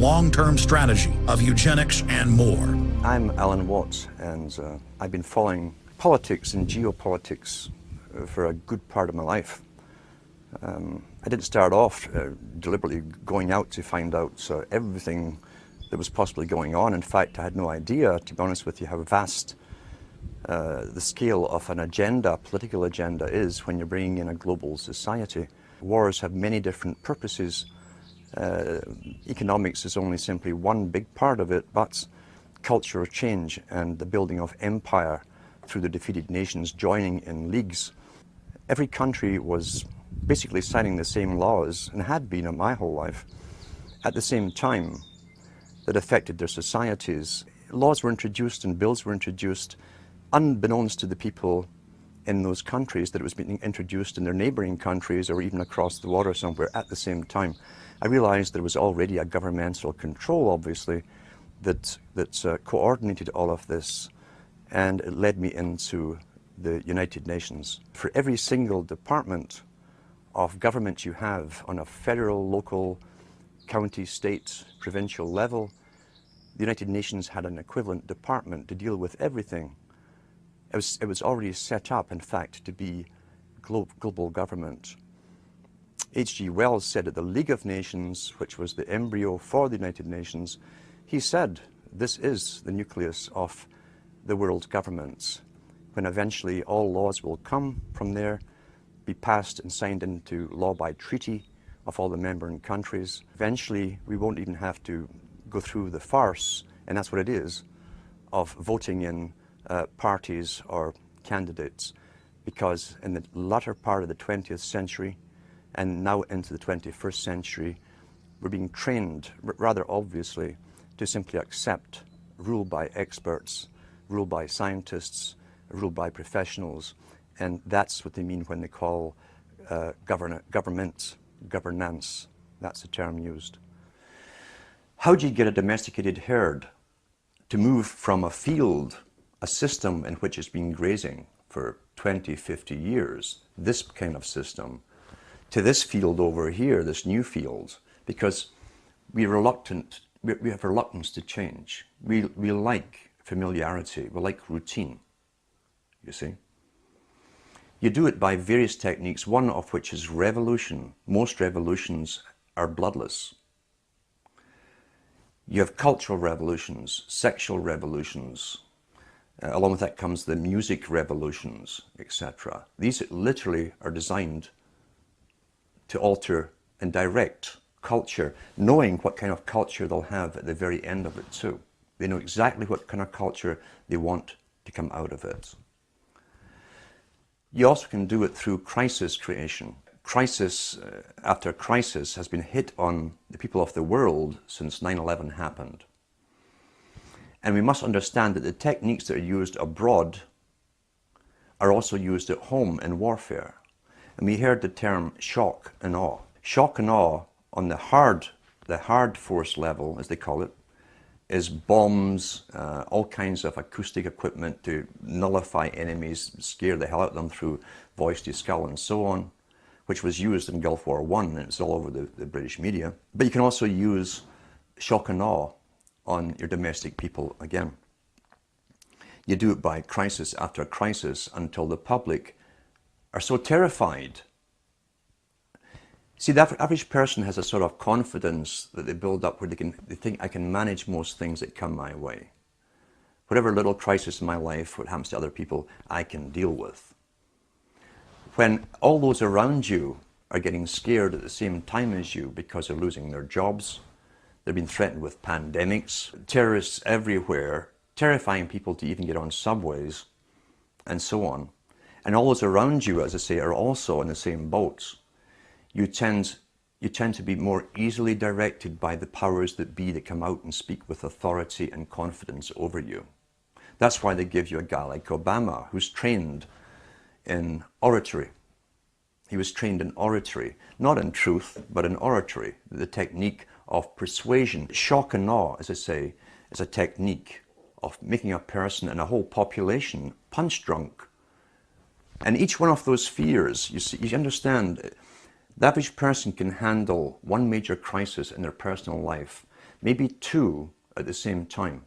long-term strategy of eugenics and more. I'm Alan Watts, and I've been following politics and geopolitics for a good part of my life. I didn't start off deliberately going out to find out everything that was possibly going on. In fact, I had no idea, to be honest with you, how vast the scale of an agenda, political agenda, is when you're bringing in a global society. Wars have many different purposes. Economics is only simply one big part of it, but cultural change and the building of empire through the defeated nations joining in leagues. Every country was basically signing the same laws, and had been in my whole life, at the same time that affected their societies. Laws were introduced and bills were introduced unbeknownst to the people in those countries that it was being introduced in their neighboring countries or even across the water somewhere at the same time. I realized there was already a governmental control, obviously, that coordinated all of this, and it led me into the United Nations. For every single department of government you have on a federal, local, county, state, provincial level, the United Nations had an equivalent department to deal with everything. It was already set up, in fact, to be global government. H.G. Wells said at the League of Nations, which was the embryo for the United Nations, he said, this is the nucleus of the world governments, when eventually all laws will come from there, be passed and signed into law by treaty of all the member countries. Eventually, we won't even have to go through the farce, and that's what it is, of voting in parties or candidates, because in the latter part of the 20th century and now into the 21st century, we're being trained, rather obviously, to simply accept rule by experts, rule by scientists, rule by professionals, and that's what they mean when they call governance. That's the term used. How do you get a domesticated herd to move from a field, a system in which it's been grazing for 20, 50 years, this kind of system, to this field over here, this new field? Because we have reluctance to change. We like familiarity, we like routine, you see. You do it by various techniques, one of which is revolution. Most revolutions are bloodless. You have cultural revolutions, sexual revolutions. Along with that comes the music revolutions, etc. These literally are designed to alter and direct culture, knowing what kind of culture they'll have at the very end of it too. They know exactly what kind of culture they want to come out of it. You also can do it through crisis creation. Crisis after crisis has been hit on the people of the world since 9/11 happened. And we must understand that the techniques that are used abroad are also used at home in warfare. And we heard the term shock and awe. Shock and awe on the hard force level, as they call it, is bombs, all kinds of acoustic equipment to nullify enemies, scare the hell out of them through voice to skull and so on, which was used in Gulf War I, and it's all over the British media. But you can also use shock and awe on your domestic people again. You do it by crisis after crisis until the public are so terrified. See, the average person has a sort of confidence that they build up where they think, I can manage most things that come my way. Whatever little crisis in my life, what happens to other people, I can deal with. When all those around you are getting scared at the same time as you because they're losing their jobs, they've been threatened with pandemics, terrorists everywhere, terrifying people to even get on subways, and so on. And all those around you, as I say, are also in the same boats. You tend to be more easily directed by the powers that be that come out and speak with authority and confidence over you. That's why they give you a guy like Obama, who's trained in oratory. He was trained in oratory, not in truth, but in oratory, the technique of persuasion. Shock and awe, as I say, is a technique of making a person and a whole population punch drunk. And each one of those fears, you understand, the average person can handle one major crisis in their personal life maybe two at the same time.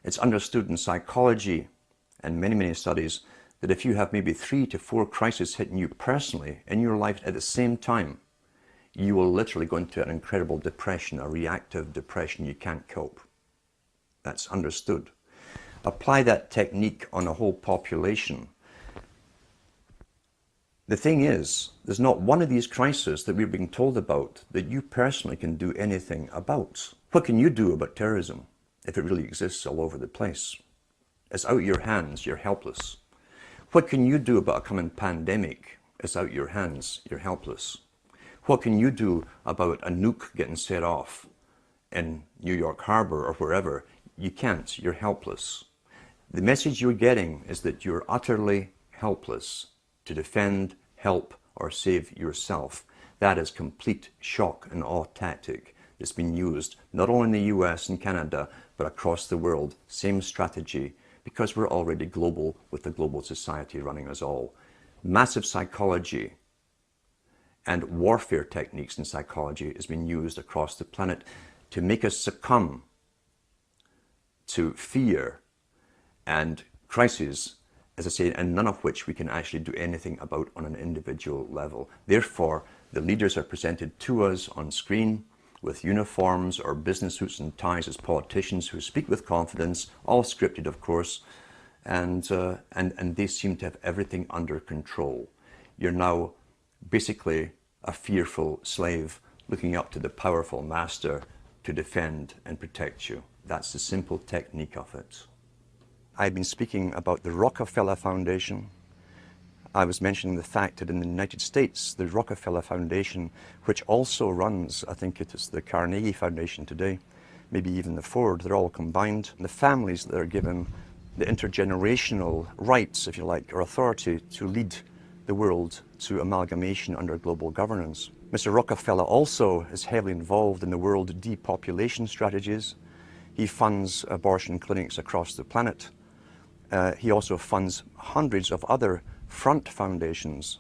It's understood in psychology and many studies that if you have maybe 3 to 4 crises hitting you personally in your life at the same time, you will literally go into an incredible depression, a reactive depression. You can't cope. That's understood. Apply that technique on a whole population. The thing is, there's not one of these crises that we're being told about that you personally can do anything about. What can you do about terrorism if it really exists all over the place? It's out of your hands, you're helpless. What can you do about a coming pandemic? It's out of your hands, you're helpless. What can you do about a nuke getting set off in New York Harbor or wherever? You can't, you're helpless. The message you're getting is that you're utterly helpless to defend, help, or save yourself. That is complete shock and awe tactic that's been used not only in the US and Canada, but across the world. Same strategy, because we're already global with the global society running us all. Massive psychology and warfare techniques in psychology has been used across the planet to make us succumb to fear and crises, as I say, and none of which we can actually do anything about on an individual level. Therefore, the leaders are presented to us on screen with uniforms or business suits and ties as politicians who speak with confidence, all scripted, of course, and they seem to have everything under control. You're now basically a fearful slave looking up to the powerful master to defend and protect you. That's the simple technique of it. I've been speaking about the Rockefeller Foundation. I was mentioning the fact that in the United States, the Rockefeller Foundation, which also runs, I think it is the Carnegie Foundation today, maybe even the Ford, they're all combined. The families that are given the intergenerational rights, if you like, or authority to lead the world to amalgamation under global governance. Mr. Rockefeller also is heavily involved in the world depopulation strategies. He funds abortion clinics across the planet. He also funds hundreds of other front foundations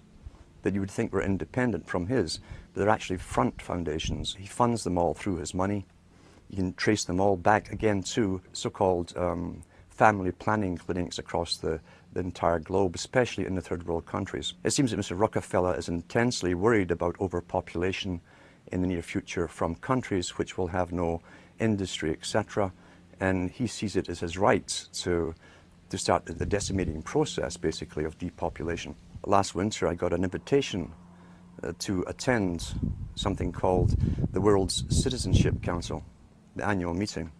that you would think were independent from his, but they're actually front foundations. He funds them all through his money. You can trace them all back again to so-called family planning clinics across the entire globe, especially in the third world countries. It seems that Mr. Rockefeller is intensely worried about overpopulation in the near future from countries which will have no industry, etc. And he sees it as his right to start the decimating process, basically, of depopulation. Last winter, I got an invitation to attend something called the World's Citizenship Council, the annual meeting.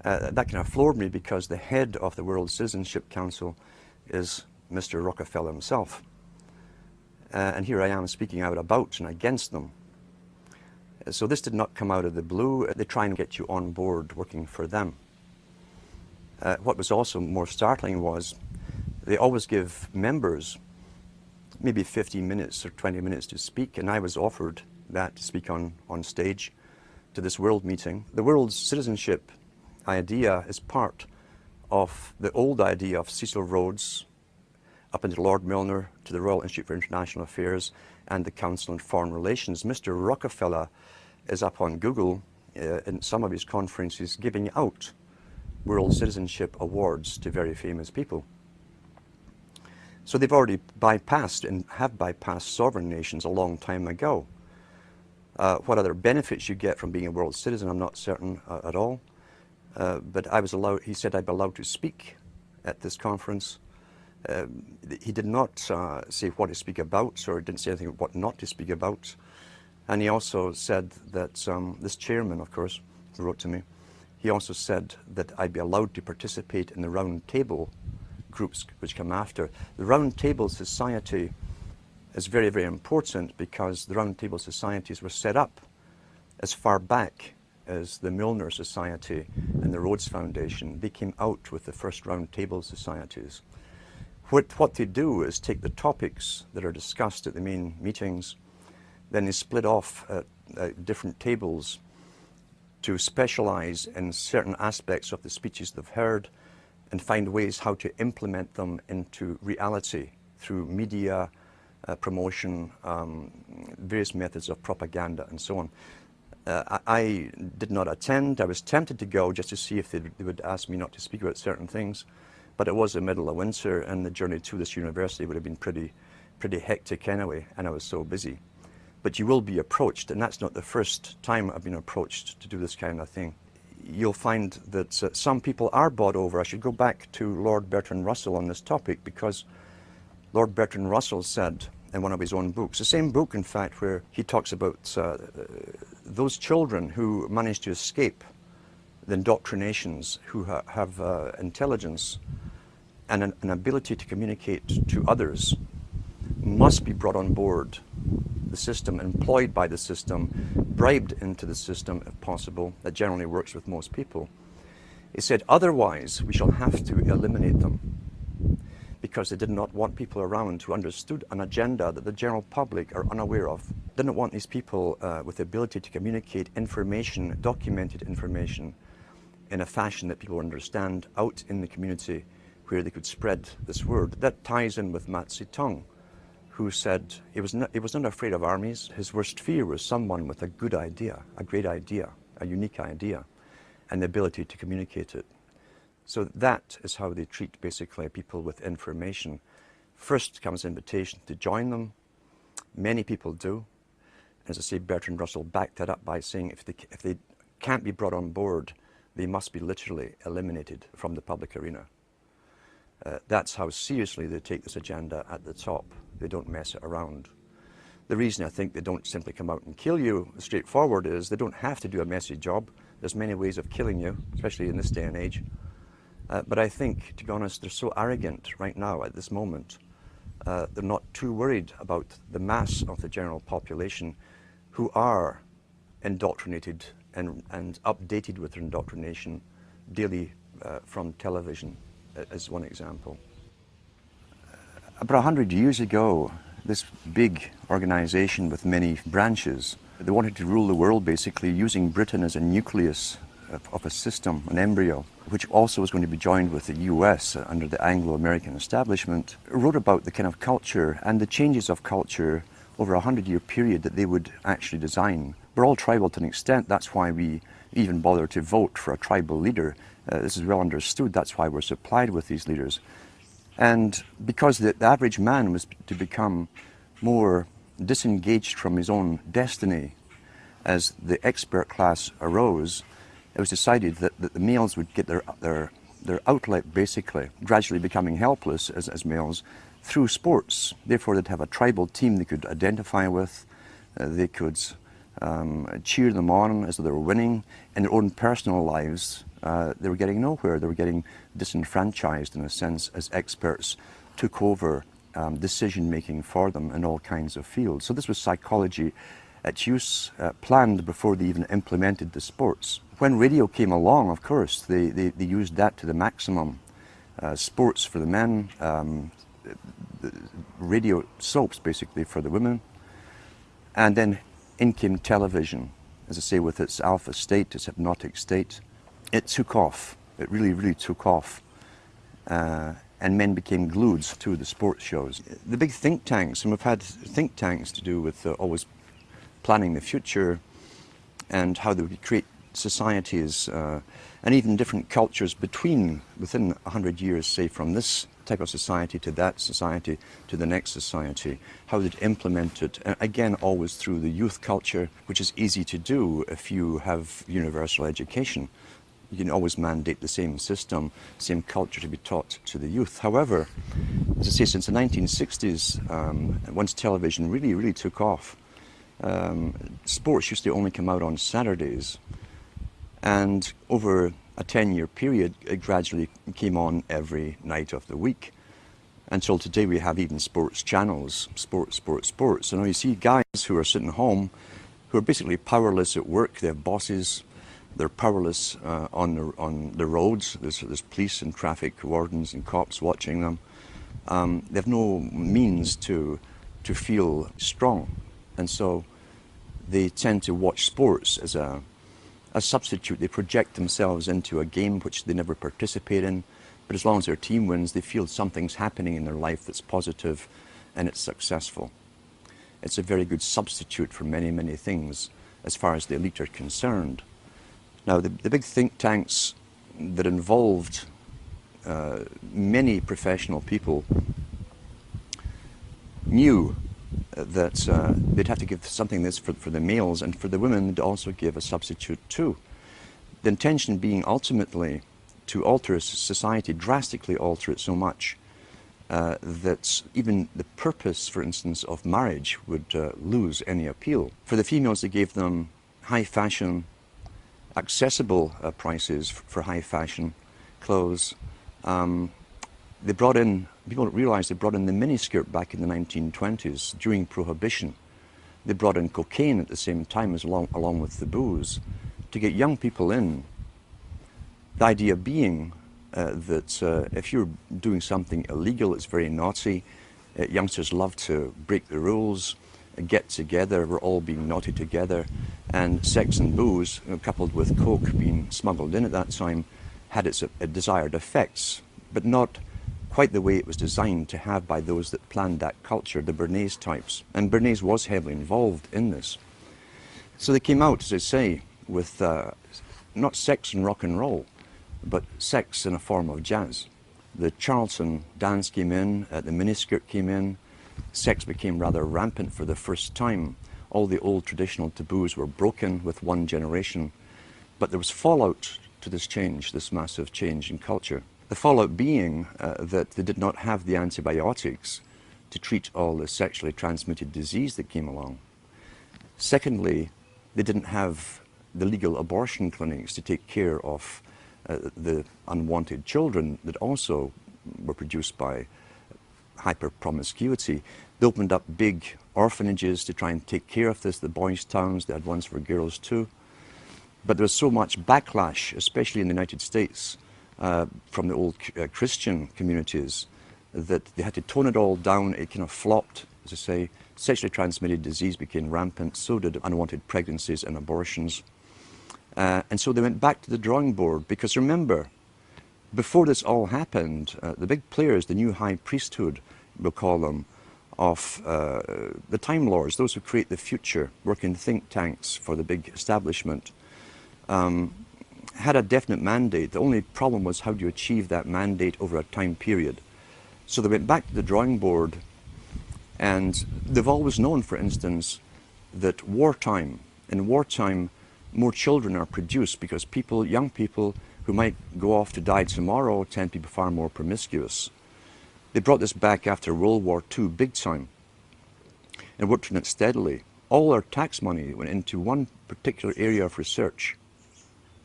That kind of floored me because the head of the World Citizenship Council is Mr. Rockefeller himself. And here I am speaking out about and against them. So this did not come out of the blue. They try and get you on board working for them. What was also more startling was they always give members maybe 15 minutes or 20 minutes to speak, and I was offered that to speak on stage to this world meeting. The world's citizenship idea is part of the old idea of Cecil Rhodes up into Lord Milner to the Royal Institute for International Affairs and the Council on Foreign Relations. Mr. Rockefeller is up on Google in some of his conferences giving out World Citizenship Awards to very famous people. So they've already bypassed and have bypassed sovereign nations a long time ago. What other benefits you get from being a world citizen, I'm not certain at all. But I was allowed, he said I'd be allowed to speak at this conference. He did not say what to speak about, or didn't say anything what not to speak about. And he also said that, this chairman, of course, who wrote to me, he also said that I'd be allowed to participate in the round table groups which come after. The round table society is very, very important because the round table societies were set up as far back as the Milner Society and the Rhodes Foundation. They came out with the first round table societies. What they do is take the topics that are discussed at the main meetings, then they split off different tables to specialize in certain aspects of the speeches they've heard and find ways how to implement them into reality through media, promotion, various methods of propaganda and so on. I did not attend. I was tempted to go just to see if they would ask me not to speak about certain things, but it was the middle of winter and the journey to this university would have been pretty hectic anyway, and I was so busy. But you will be approached, and that's not the first time I've been approached to do this kind of thing. You'll find that some people are bought over. I should go back to Lord Bertrand Russell on this topic, because Lord Bertrand Russell said in one of his own books, the same book in fact, where he talks about those children who manage to escape the indoctrinations, who have intelligence and an ability to communicate to others, must be brought on board the system, employed by the system, bribed into the system if possible. That generally works with most people. He said, otherwise we shall have to eliminate them, because they did not want people around who understood an agenda that the general public are unaware of. Didn't want these people with the ability to communicate information, documented information, in a fashion that people understand out in the community where they could spread this word. That ties in with Mao Zedong, who said he was not afraid of armies. His worst fear was someone with a good idea, a great idea, a unique idea, and the ability to communicate it. So that is how they treat basically people with information. First comes invitation to join them. Many people do. As I say, Bertrand Russell backed that up by saying if they can't be brought on board, they must be literally eliminated from the public arena. That's how seriously they take this agenda at the top. They don't mess it around. The reason I think they don't simply come out and kill you straightforward is they don't have to do a messy job. There's many ways of killing you, especially in this day and age. But I think, to be honest, they're so arrogant right now at this moment. They're not too worried about the mass of the general population who are indoctrinated and updated with their indoctrination daily from television, as one example. About 100 years ago, this big organization with many branches, they wanted to rule the world basically using Britain as a nucleus of a system, an embryo, which also was going to be joined with the US under the Anglo-American establishment, wrote about the kind of culture and the changes of culture over a 100-year period that they would actually design. We're all tribal to an extent. That's why we even bother to vote for a tribal leader. This is well understood. That's why we're supplied with these leaders. And because the average man was to become more disengaged from his own destiny as the expert class arose, it was decided that the males would get their outlet, basically, gradually becoming helpless as males, through sports. Therefore, they'd have a tribal team they could identify with. They could cheer them on as though they were winning. In their own personal lives, they were getting nowhere. They were getting disenfranchised, in a sense, as experts took over decision-making for them in all kinds of fields. So this was psychology at use, planned before they even implemented the sports. When radio came along, of course, they used that to the maximum. Sports for the men, radio soaps basically for the women, and then in came television, as I say, with its alpha state, its hypnotic state. It took off. It really, really took off. And men became glued to the sports shows. The big think tanks, and we've had think tanks to do with always planning the future and how they would create societies and even different cultures within 100 years, say, from this type of society to that society to the next society, how they'd implement it, again always through the youth culture, which is easy to do if you have universal education. You can always mandate the same system, same culture to be taught to the youth. However, as I say, since the 1960s, once television really, really took off, sports used to only come out on Saturdays, and over a 10-year period, it gradually came on every night of the week. Until today, we have even sports channels, sports. So now you see guys who are sitting home, who are basically powerless at work. They have bosses. They're powerless on the roads. There's police and traffic wardens and cops watching them. They have no means to feel strong, and so they tend to watch sports as a substitute. They project themselves into a game which they never participate in, but as long as their team wins, they feel something's happening in their life that's positive and it's successful. It's a very good substitute for many, many things, as far as the elite are concerned. Now, the big think tanks that involved many professional people knew that they'd have to give something this for the males, and for the women they'd also give a substitute too. The intention being ultimately to alter society, drastically alter it so much that even the purpose, for instance, of marriage would lose any appeal. For the females, they gave them high fashion, accessible prices for high fashion clothes. They brought in, people don't realize, they brought in the miniskirt back in the 1920s during Prohibition. They brought in cocaine at the same time as along with the booze to get young people in. The idea being that if you're doing something illegal, it's very naughty. Youngsters love to break the rules, get together, we're all being naughty together. And sex and booze, coupled with coke being smuggled in at that time, had its desired effects, but not quite the way it was designed to have by those that planned that culture, the Bernays types. And Bernays was heavily involved in this. So they came out, as I say, with not sex and rock and roll, but sex in a form of jazz. The Charleston dance came in, the miniskirt came in, sex became rather rampant for the first time. All the old traditional taboos were broken with one generation, but there was fallout to this change, this massive change in culture. The fallout being that they did not have the antibiotics to treat all the sexually transmitted disease that came along. Secondly, they didn't have the legal abortion clinics to take care of the unwanted children that also were produced by hyper-promiscuity. They opened up big orphanages to try and take care of this, the boys' towns. They had ones for girls too. But there was so much backlash, especially in the United States, from the old Christian communities, that they had to tone it all down. It kind of flopped, as I say. Sexually transmitted disease became rampant, so did unwanted pregnancies and abortions. And so they went back to the drawing board, because remember, before this all happened, the big players, the new high priesthood, we'll call them, of the Time Lords, those who create the future, work in think tanks for the big establishment, had a definite mandate. The only problem was how do you achieve that mandate over a time period. So they went back to the drawing board, and they've always known, for instance, that in wartime, more children are produced because young people who might go off to die tomorrow tend to be far more promiscuous. They brought this back after World War II big time and worked on it steadily. All their tax money went into one particular area of research,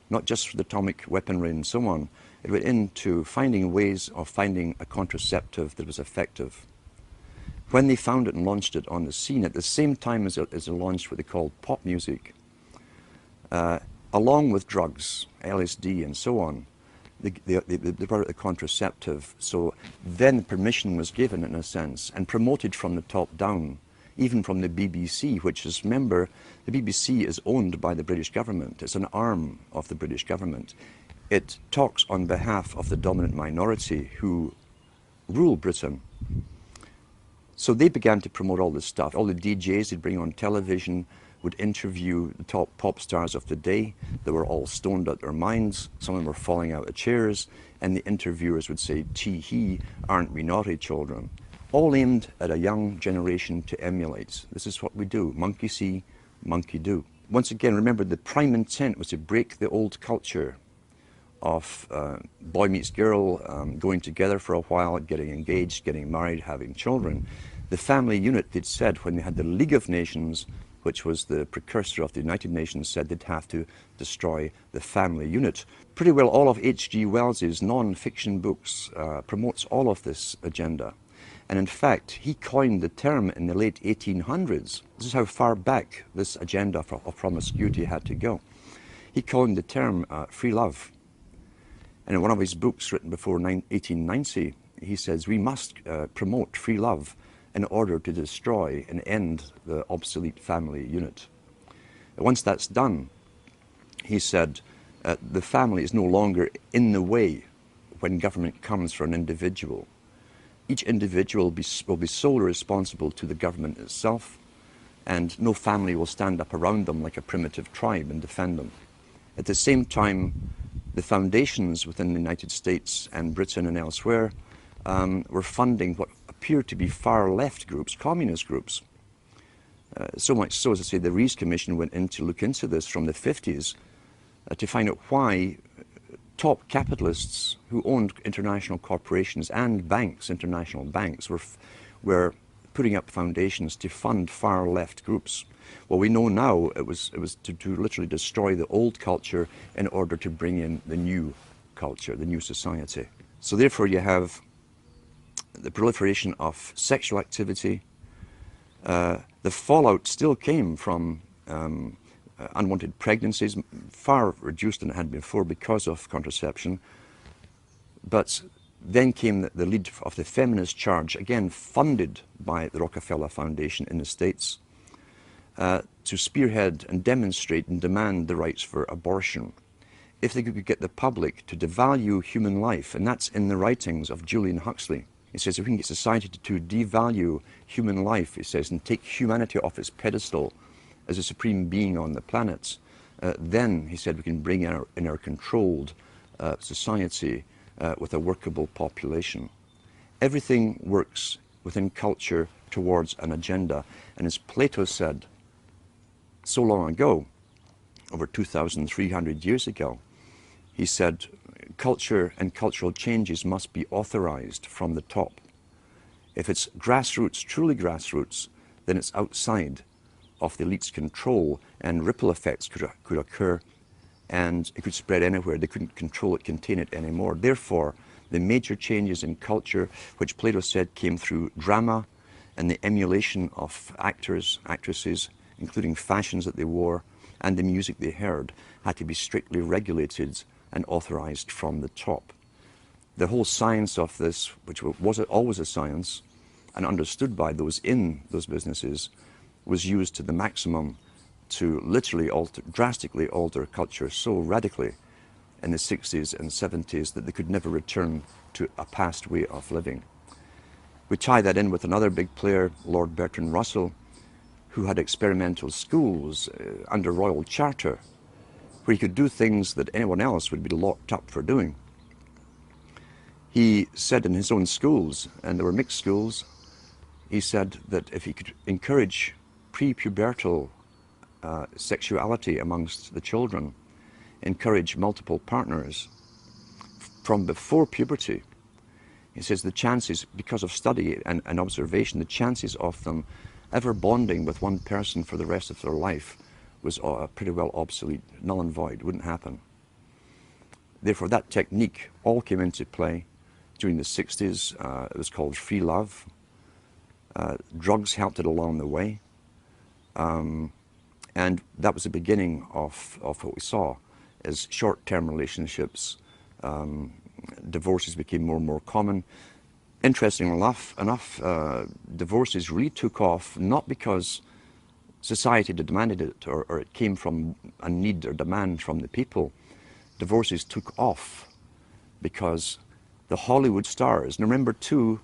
not just for the atomic weaponry and so on. It went into finding ways of finding a contraceptive that was effective. When they found it and launched it on the scene, at the same time as they launched what they called pop music, along with drugs, LSD and so on, they brought out the contraceptive. So then permission was given, in a sense, and promoted from the top down, even from the BBC, which is, remember, the BBC is owned by the British government. It's an arm of the British government. It talks on behalf of the dominant minority who rule Britain. So they began to promote all this stuff. All the DJs they'd bring on television would interview the top pop stars of the day. They were all stoned out their minds. Some of them were falling out of chairs, and the interviewers would say, "Tee-hee, aren't we naughty children?" All aimed at a young generation to emulate. This is what we do. Monkey see, monkey do. Once again, remember, the prime intent was to break the old culture of boy meets girl, going together for a while, getting engaged, getting married, having children. The family unit, they'd said, when they had the League of Nations, which was the precursor of the United Nations, said they'd have to destroy the family unit. Pretty well all of H.G. Wells's non-fiction books promotes all of this agenda. And in fact, he coined the term in the late 1800s. This is how far back this agenda of promiscuity had to go. He coined the term free love. And in one of his books written before 1890, he says, we must promote free love in order to destroy and end the obsolete family unit. Once that's done, he said, the family is no longer in the way when government comes for an individual. Each individual will be solely responsible to the government itself. and no family will stand up around them like a primitive tribe and defend them. At the same time, the foundations within the United States and Britain and elsewhere were funding what appeared to be far left groups, communist groups. So much so, as I say, the Rees Commission went in to look into this from the 50s to find out why top capitalists who owned international corporations and banks, international banks, were putting up foundations to fund far left groups. Well, we know now it was to literally destroy the old culture in order to bring in the new culture, the new society. So therefore you have the proliferation of sexual activity. The fallout still came from unwanted pregnancies, far reduced than it had before because of contraception. But then came the lead of the feminist charge, again funded by the Rockefeller Foundation in the States, to spearhead and demonstrate and demand the rights for abortion. If they could get the public to devalue human life, and that's in the writings of Julian Huxley. He says if we can get society to devalue human life, he says, and take humanity off its pedestal as a supreme being on the planet, then, he said, we can bring in our controlled society with a workable population. Everything works within culture towards an agenda. And as Plato said so long ago, over 2,300 years ago, he said, culture and cultural changes must be authorized from the top. If it's grassroots, truly grassroots, then it's outside of the elite's control, and ripple effects could occur, and it could spread anywhere. They couldn't control it, contain it anymore. Therefore, the major changes in culture, which Plato said came through drama and the emulation of actors, actresses, including fashions that they wore, and the music they heard, had to be strictly regulated and authorized from the top. The whole science of this, which was always a science, and understood by those in those businesses, was used to the maximum to literally drastically alter culture so radically in the 60s and 70s that they could never return to a past way of living. We tie that in with another big player, Lord Bertrand Russell, who had experimental schools under royal charter, where he could do things that anyone else would be locked up for doing. He said in his own schools, and there were mixed schools, he said that if he could encourage pre-pubertal sexuality amongst the children, encourage multiple partners from before puberty, he says the chances, because of study and observation, the chances of them ever bonding with one person for the rest of their life was pretty well obsolete, null and void, wouldn't happen. Therefore, that technique all came into play during the 60s. It was called free love. Drugs helped it along the way. And that was the beginning of what we saw as short-term relationships. Divorces became more and more common. Interestingly enough, divorces really took off not because society demanded it or it came from a need or demand from the people. Divorces took off because the Hollywood stars, and remember too,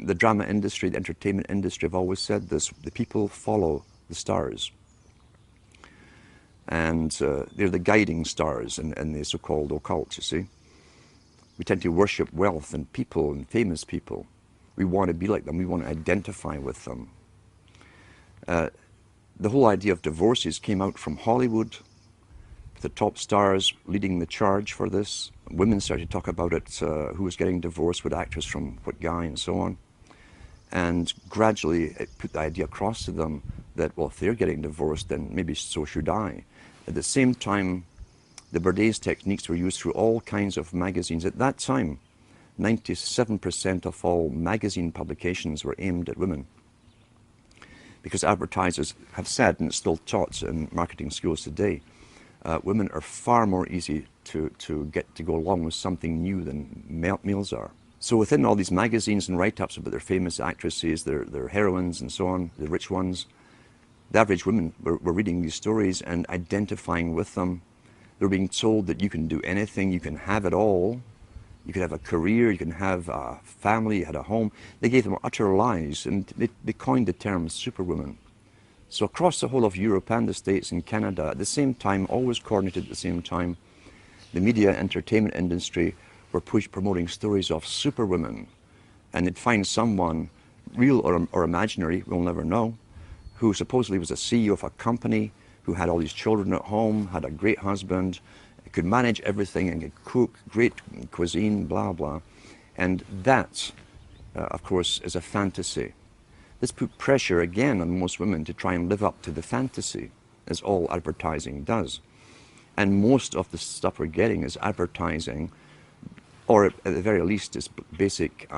the drama industry, the entertainment industry have always said this, the people follow the stars. And they're the guiding stars in the so-called occult, you see. We tend to worship wealth and people and famous people. We want to be like them. We want to identify with them. The whole idea of divorces came out from Hollywood, with the top stars leading the charge for this. Women started to talk about it, who was getting divorced, what actress from what guy, and so on. And gradually it put the idea across to them that, well, if they're getting divorced, then maybe so should I. At the same time, the Berdays techniques were used through all kinds of magazines. At that time, 97% of all magazine publications were aimed at women. Because advertisers have said, and it's still taught in marketing schools today, women are far more easy to get to go along with something new than males are. So within all these magazines and write-ups about their famous actresses, their heroines and so on, the rich ones, the average women were reading these stories and identifying with them. They were being told that you can do anything, you can have it all. You could have a career, you can have a family, you had a home. They gave them utter lies, and they coined the term superwoman. So across the whole of Europe and the States and Canada, at the same time, always coordinated at the same time, the media entertainment industry were promoting stories of superwomen. And they'd find someone, real or imaginary, we'll never know, who supposedly was a CEO of a company, who had all these children at home, had a great husband, could manage everything and could cook great cuisine, blah, blah. And that, of course, is a fantasy. This put pressure again on most women to try and live up to the fantasy, as all advertising does. And most of the stuff we're getting is advertising, or at the very least is basic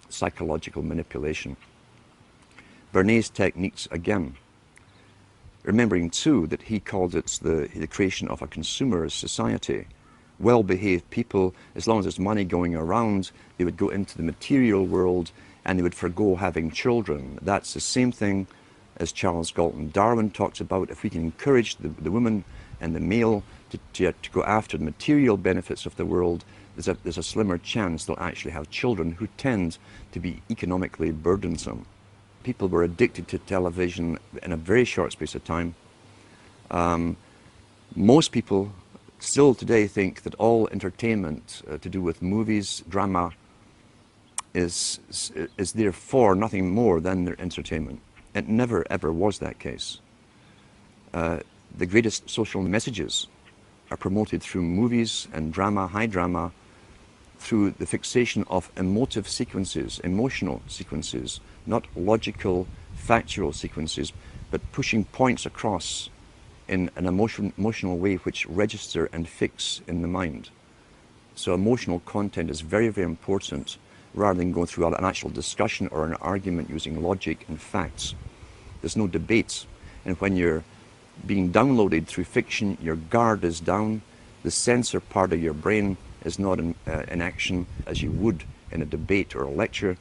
psychological manipulation. Bernays' techniques again. Remembering too that he called it the creation of a consumerist society. Well-behaved people, as long as there's money going around, they would go into the material world and they would forgo having children. That's the same thing as Charles Galton Darwin talks about. If we can encourage the woman and the male to go after the material benefits of the world, there's a slimmer chance they'll actually have children who tend to be economically burdensome. People were addicted to television in a very short space of time. Most people still today think that all entertainment to do with movies, drama, is therefore nothing more than their entertainment. It never ever was that case. The greatest social messages are promoted through movies and drama, high drama, through the fixation of emotive sequences, emotional sequences, not logical, factual sequences, but pushing points across in an emotional way which register and fix in the mind. So emotional content is very, very important, rather than going through an actual discussion or an argument using logic and facts. There's no debate. And when you're being downloaded through fiction, your guard is down, the censor part of your brain is not in action as you would in a debate or a lecture.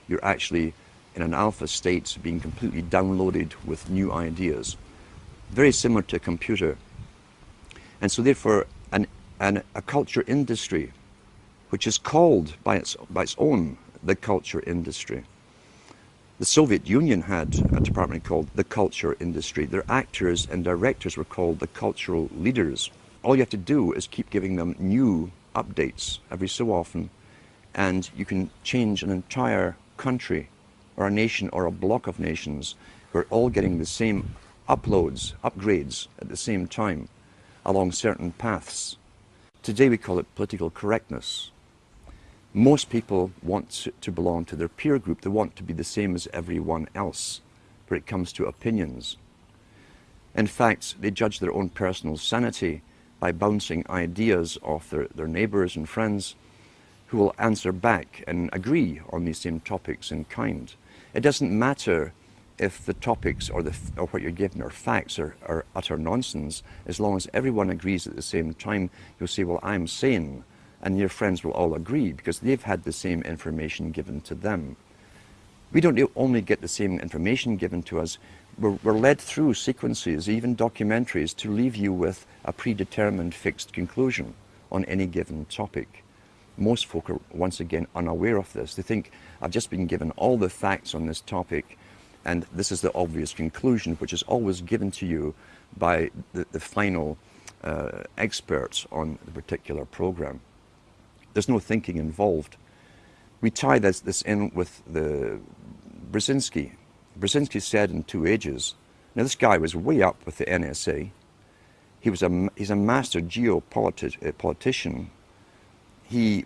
You're actually in an alpha state, being completely downloaded with new ideas. Very similar to a computer. And so therefore, a culture industry, which is called by its own the culture industry. The Soviet Union had a department called the culture industry. Their actors and directors were called the cultural leaders. All you have to do is keep giving them new updates every so often, and you can change an entire country or a nation or a block of nations who are all getting the same upgrades at the same time along certain paths. Today we call it political correctness. Most people want to belong to their peer group. They want to be the same as everyone else when it comes to opinions. In fact, they judge their own personal sanity by bouncing ideas off their neighbors and friends who will answer back and agree on these same topics in kind. It doesn't matter if the topics or what you're given are facts or utter nonsense, as long as everyone agrees at the same time. You'll say, well, I'm sane, and your friends will all agree because they've had the same information given to them. We don't only get the same information given to us, we're led through sequences, even documentaries, to leave you with a predetermined fixed conclusion on any given topic. Most folk are, once again, unaware of this. They think, I've just been given all the facts on this topic, and this is the obvious conclusion, which is always given to you by the final experts on the particular program. There's no thinking involved. We tie this in with the Brzezinski. Brzezinski said in 2 Ages, now this guy was way up with the NSA. He's a master geopolitician. He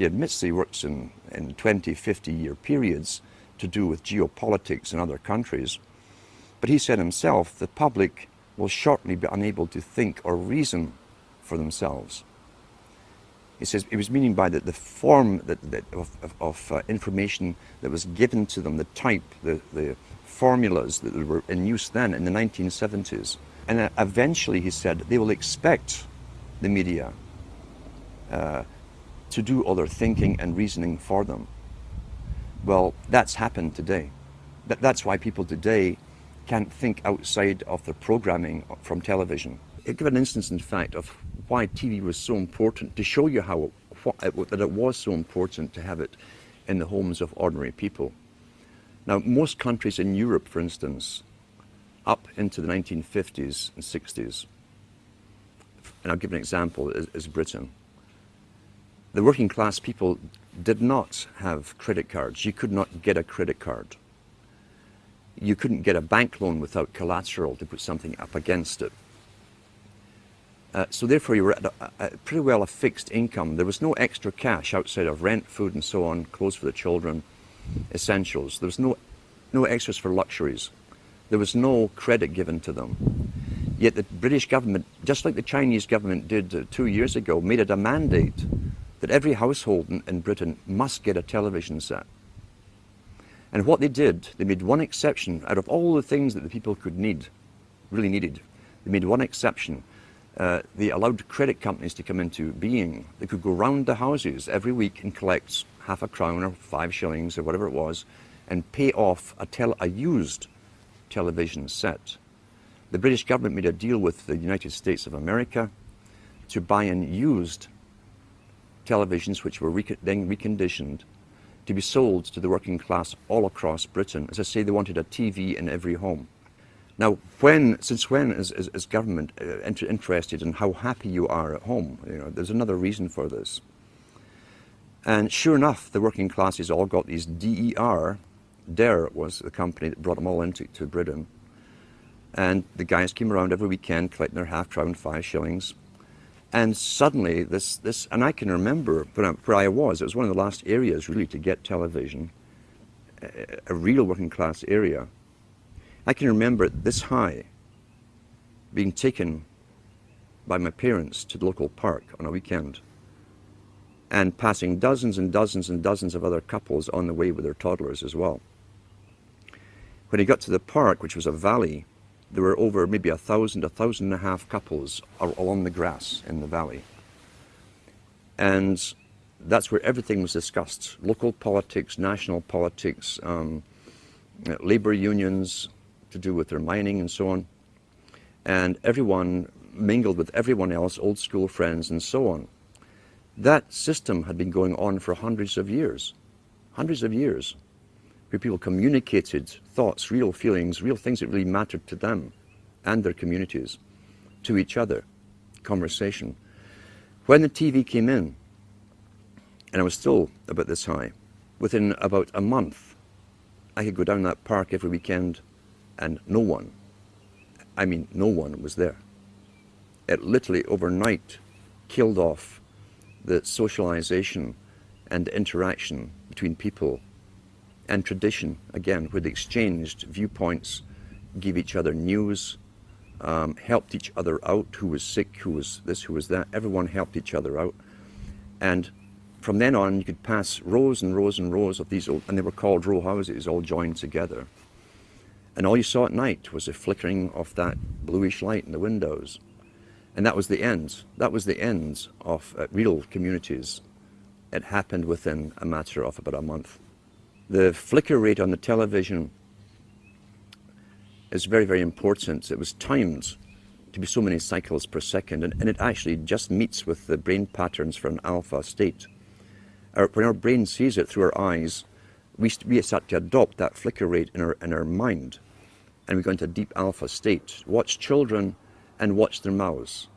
admits he works in 20, 50-year periods to do with geopolitics in other countries. But he said himself, the public will shortly be unable to think or reason for themselves. He says he was meaning by the form of information that was given to them, the type, the formulas that were in use then in the 1970s. And eventually, he said, they will expect the media to do all their thinking and reasoning for them. Well, that's happened today. That's why people today can't think outside of their programming from television. I'll give an instance, in fact, of why TV was so important, to show you that it was so important to have it in the homes of ordinary people. Now, most countries in Europe, for instance, up into the 1950s and 60s, and I'll give an example, is Britain. The working class people did not have credit cards. You could not get a credit card. You couldn't get a bank loan without collateral to put something up against it. So therefore you were at pretty well a fixed income. There was no extra cash outside of rent, food and so on, clothes for the children, essentials. There was no extras for luxuries. There was no credit given to them. Yet the British government, just like the Chinese government did 2 years ago, made it a mandate that every household in Britain must get a television set. And what they did, they made one exception out of all the things that the people could need, really needed. They made one exception. They allowed credit companies to come into being. They could go round the houses every week and collect half a crown or 5 shillings or whatever it was and pay off a used television set. The British government made a deal with the United States of America to buy in used televisions which were then reconditioned to be sold to the working class all across Britain. As I say, they wanted a TV in every home. Now, since when is government interested in how happy you are at home? You know, there's another reason for this. And sure enough, the working classes all got these DER. DER was the company that brought them all into Britain. And the guys came around every weekend collecting their half crown, 5 shillings. And suddenly and I can remember where I was, it was one of the last areas really to get television, a real working class area. I can remember this high being taken by my parents to the local park on a weekend and passing dozens and dozens and dozens of other couples on the way with their toddlers as well. When he got to the park, which was a valley, there were over maybe 1,000, 1,500 couples along the grass in the valley. And that's where everything was discussed. Local politics, national politics, labor unions to do with their mining and so on. And everyone mingled with everyone else, old school friends and so on. That system had been going on for hundreds of years, where people communicated thoughts, real feelings, real things that really mattered to them and their communities, to each other, conversation. When the TV came in, and I was still about this high, within about a month, I could go down that park every weekend and no one was there. It literally overnight killed off the socialization and interaction between people and tradition, again, where they exchanged viewpoints, gave each other news, helped each other out, who was sick, who was this, who was that. Everyone helped each other out. And from then on, you could pass rows and rows and rows of these old, and they were called row houses, all joined together. And all you saw at night was the flickering of that bluish light in the windows. And that was the end. That was the end of real communities. It happened within a matter of about a month. The flicker rate on the television is very, very important. It was timed to be so many cycles per second, and it actually just meets with the brain patterns for an alpha state. When our brain sees it through our eyes, we start to adopt that flicker rate in our mind, and we go into a deep alpha state. Watch children and watch their mouths.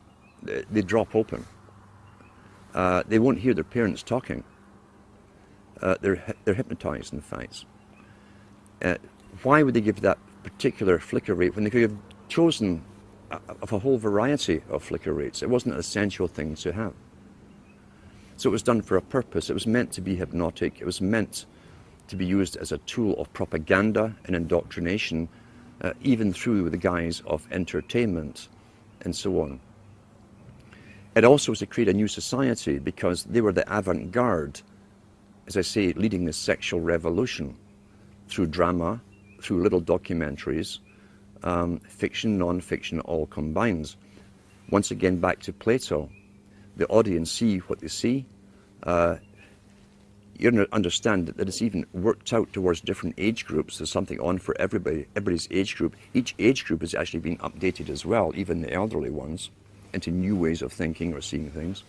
They drop open. They won't hear their parents talking. They're hypnotized, in fact. Why would they give that particular flicker rate when they could have chosen of a whole variety of flicker rates? It wasn't an essential thing to have. So it was done for a purpose. It was meant to be hypnotic. It was meant to be used as a tool of propaganda and indoctrination, even through the guise of entertainment and so on. It also was to create a new society because they were the avant-garde, as I say, leading the sexual revolution through drama, through little documentaries, fiction, non-fiction, all combined. Once again, back to Plato. The audience see what they see. You understand that it's even worked out towards different age groups. There's something on for everybody's age group. Each age group is actually being updated as well, even the elderly ones, into new ways of thinking or seeing things.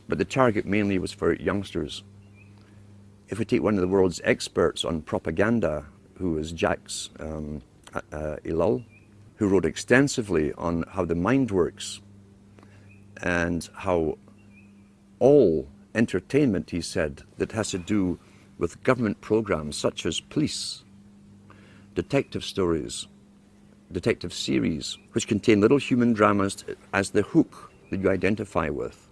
But the target mainly was for youngsters. If we take one of the world's experts on propaganda, who is Jacques Ellul, who wrote extensively on how the mind works and how all entertainment, he said, that has to do with government programs such as police, detective stories, detective series, which contain little human dramas as the hook that you identify with,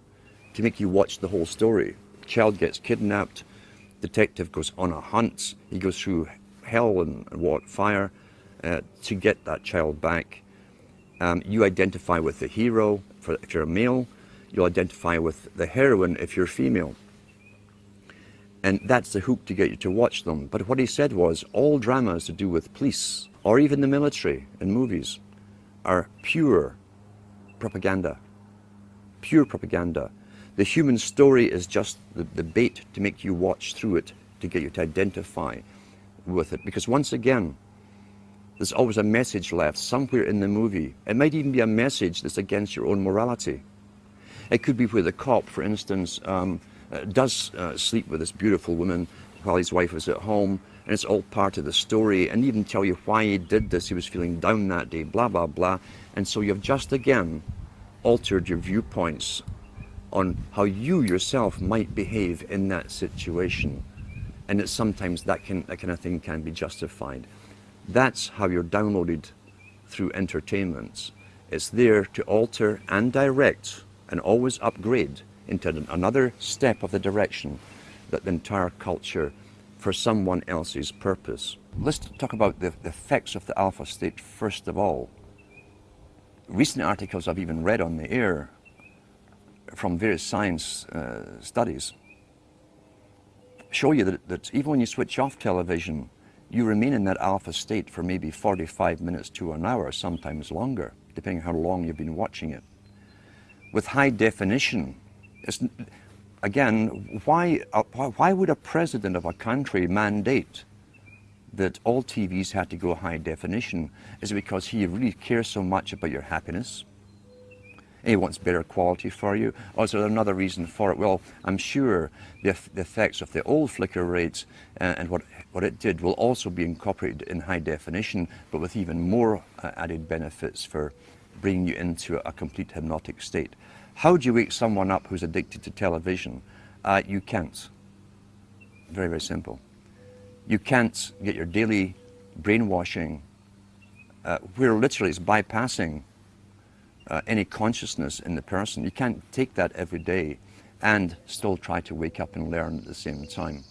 to make you watch the whole story. Child gets kidnapped, detective goes on a hunt, he goes through hell and fire to get that child back. You identify with the hero if you're a male, you'll identify with the heroine if you're female. And that's the hook to get you to watch them. But what he said was all dramas to do with police or even the military in movies are pure propaganda. Pure propaganda. The human story is just the bait to make you watch through it, to get you to identify with it. Because once again, there's always a message left somewhere in the movie. It might even be a message that's against your own morality. It could be where the cop, for instance, does sleep with this beautiful woman while his wife is at home, and it's all part of the story, and even tell you why he did this. He was feeling down that day, blah, blah, blah. And so you've just again altered your viewpoints on how you yourself might behave in that situation. And that sometimes that kind of thing can be justified. That's how you're downloaded through entertainment. It's there to alter and direct and always upgrade into another step of the direction that the entire culture for someone else's purpose. Let's talk about the effects of the alpha state first of all. Recent articles I've even read on the air from various science studies show you that even when you switch off television, you remain in that alpha state for maybe 45 minutes to an hour, sometimes longer, depending on how long you've been watching it. With high definition, again, why would a president of a country mandate that all TVs had to go high definition? Is it because he really cares so much about your happiness? And he wants better quality for you? Or is there another reason for it? Well, I'm sure the effects of the old flicker rates and what it did will also be incorporated in high definition, but with even more added benefits for bringing you into a complete hypnotic state. How do you wake someone up who's addicted to television? You can't. Very, very simple. You can't get your daily brainwashing where literally it's bypassing any consciousness in the person. You can't take that every day and still try to wake up and learn at the same time.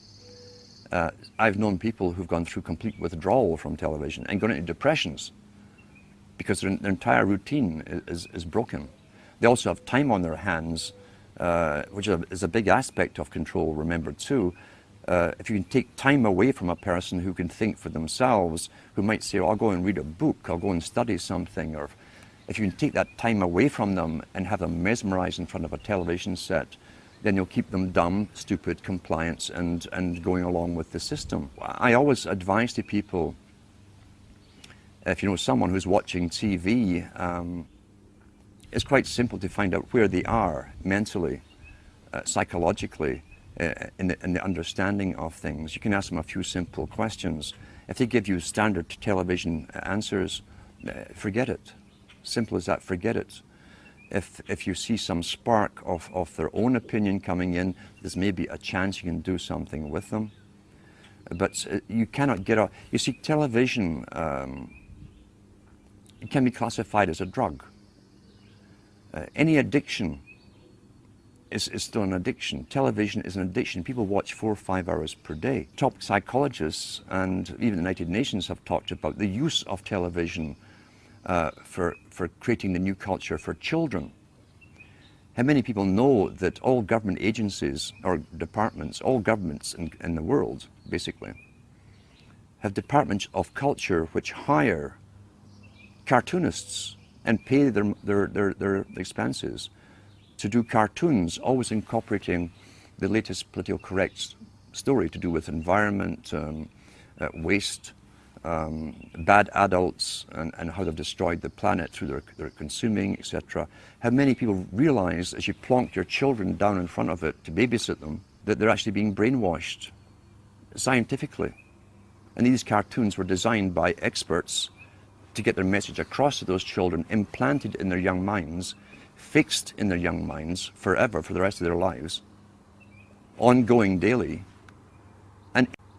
I've known people who've gone through complete withdrawal from television and gone into depressions because their entire routine is broken. They also have time on their hands, which is a big aspect of control, remember too. If you can take time away from a person who can think for themselves, who might say, oh, I'll go and read a book, I'll go and study something, or if you can take that time away from them and have them mesmerized in front of a television set, then you'll keep them dumb, stupid, compliant, and going along with the system. I always advise to people, if you know someone who's watching TV, it's quite simple to find out where they are mentally, psychologically, in the understanding of things. You can ask them a few simple questions. If they give you standard television answers, forget it. Simple as that, forget it. If you see some spark of their own opinion coming in, there's maybe a chance you can do something with them. But you cannot get out. You see, television, it can be classified as a drug. Any addiction is still an addiction. Television is an addiction. People watch 4 or 5 hours per day. Top psychologists and even the United Nations have talked about the use of television for creating the new culture for children. How many people know that all government agencies or departments, all governments in the world, basically, have departments of culture which hire cartoonists and pay their expenses to do cartoons, always incorporating the latest political correct story to do with environment, waste, bad adults, and how they've destroyed the planet through their consuming, etc. How many people realize as you plonk your children down in front of it to babysit them, that they're actually being brainwashed scientifically? And these cartoons were designed by experts to get their message across to those children, implanted in their young minds, fixed in their young minds forever, for the rest of their lives, ongoing daily,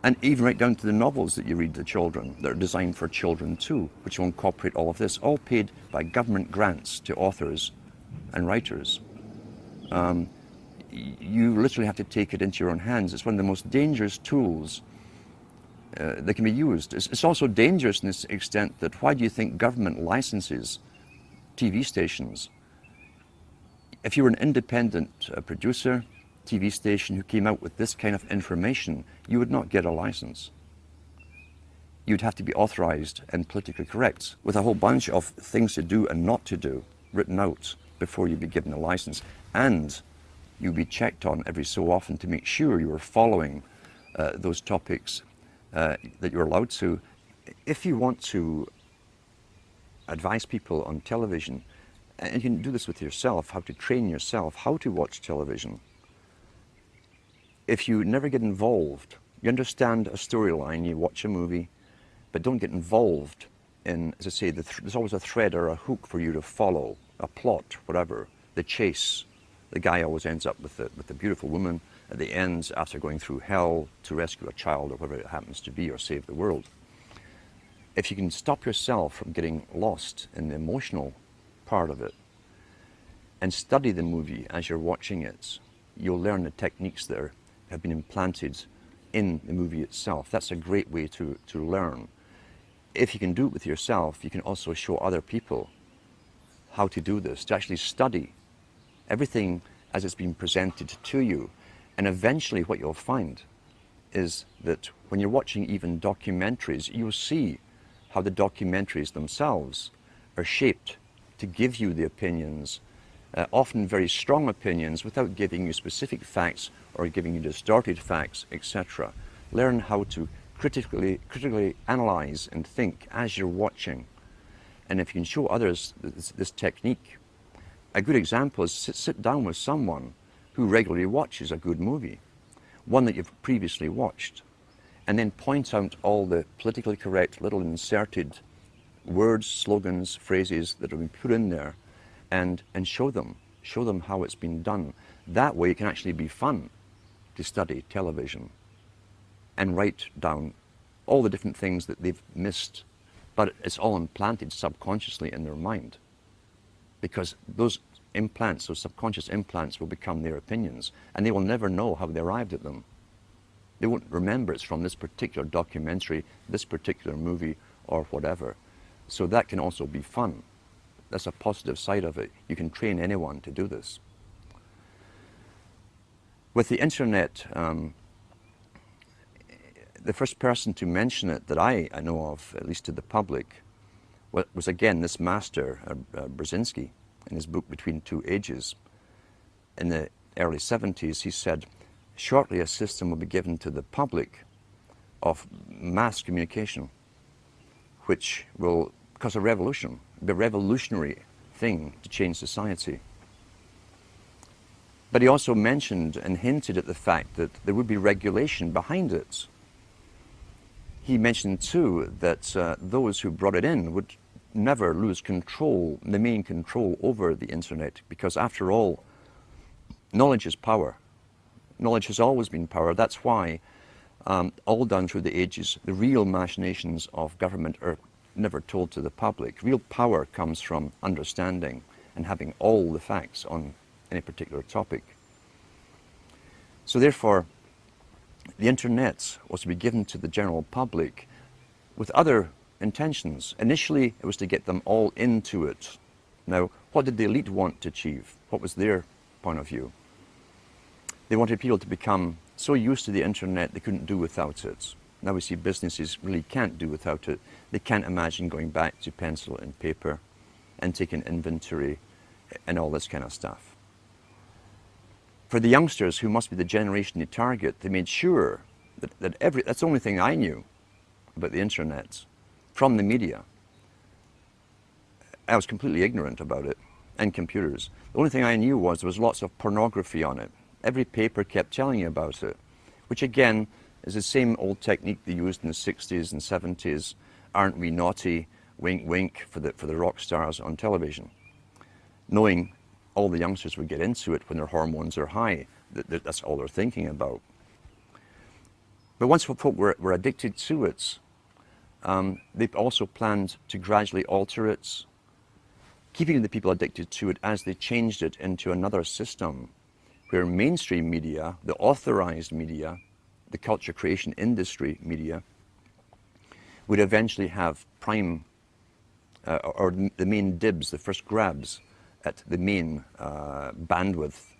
and even right down to the novels that you read to children that are designed for children too, which will incorporate all of this, all paid by government grants to authors and writers. You literally have to take it into your own hands. It's one of the most dangerous tools that can be used. It's also dangerous in this extent that why do you think government licenses TV stations? If you were an independent producer, TV station who came out with this kind of information, you would not get a license. You'd have to be authorized and politically correct with a whole bunch of things to do and not to do written out before you'd be given a license. And you'd be checked on every so often to make sure you were following those topics that you're allowed to. If you want to advise people on television, and you can do this with yourself, how to train yourself, how to watch television. If you never get involved, you understand a storyline, you watch a movie, but don't get involved in, as I say, there's always a thread or a hook for you to follow, a plot, whatever, the chase. The guy always ends up with the beautiful woman at the end after going through hell to rescue a child or whatever it happens to be, or save the world. If you can stop yourself from getting lost in the emotional part of it and study the movie as you're watching it, you'll learn the techniques that have been implanted in the movie itself. That's a great way to learn. If you can do it with yourself, you can also show other people how to do this, to actually study everything as it's been presented to you. And eventually what you'll find is that when you're watching even documentaries, you'll see how the documentaries themselves are shaped to give you the opinions, often very strong opinions, without giving you specific facts or giving you distorted facts, etc. Learn how to critically analyze and think as you're watching. And if you can show others this technique, a good example is sit down with someone who regularly watches a good movie, one that you've previously watched, and then point out all the politically correct little inserted words, slogans, phrases that have been put in there, and show them how it's been done. That way it can actually be fun to study television and write down all the different things that they've missed, but it's all implanted subconsciously in their mind, because those implants, those subconscious implants, will become their opinions, and they will never know how they arrived at them. They won't remember it's from this particular documentary, this particular movie, or whatever. So that can also be fun. That's a positive side of it. You can train anyone to do this. With the internet, the first person to mention it that I know of, at least to the public, was again this master, Brzezinski, in his book Between Two Ages. In the early 70s, he said, shortly a system will be given to the public of mass communication, which will cause a revolution, the revolutionary thing to change society. But he also mentioned and hinted at the fact that there would be regulation behind it. He mentioned too that those who brought it in would never lose control, the main control over the internet, because after all, knowledge is power. Knowledge has always been power. That's why, all done through the ages, the real machinations of government are never told to the public. Real power comes from understanding and having all the facts on any particular topic. So therefore, the internet was to be given to the general public with other intentions. Initially, it was to get them all into it. Now, what did the elite want to achieve? What was their point of view? They wanted people to become so used to the internet they couldn't do without it. Now we see businesses really can't do without it. They can't imagine going back to pencil and paper and taking inventory and all this kind of stuff. For the youngsters, who must be the generation they target, they made sure that that's the only thing I knew about the internet from the media. I was completely ignorant about it, and computers. The only thing I knew was there was lots of pornography on it. Every paper kept telling you about it, which again is the same old technique they used in the 60s and 70s. Aren't we naughty? wink, wink, for the rock stars on television, knowing all the youngsters would get into it when their hormones are high. That's all they're thinking about. But once folk were addicted to it, they've also planned to gradually alter it, keeping the people addicted to it as they changed it into another system where mainstream media, the authorized media, the culture creation industry media, would eventually have prime, or the main dibs, the first grabs at the main bandwidth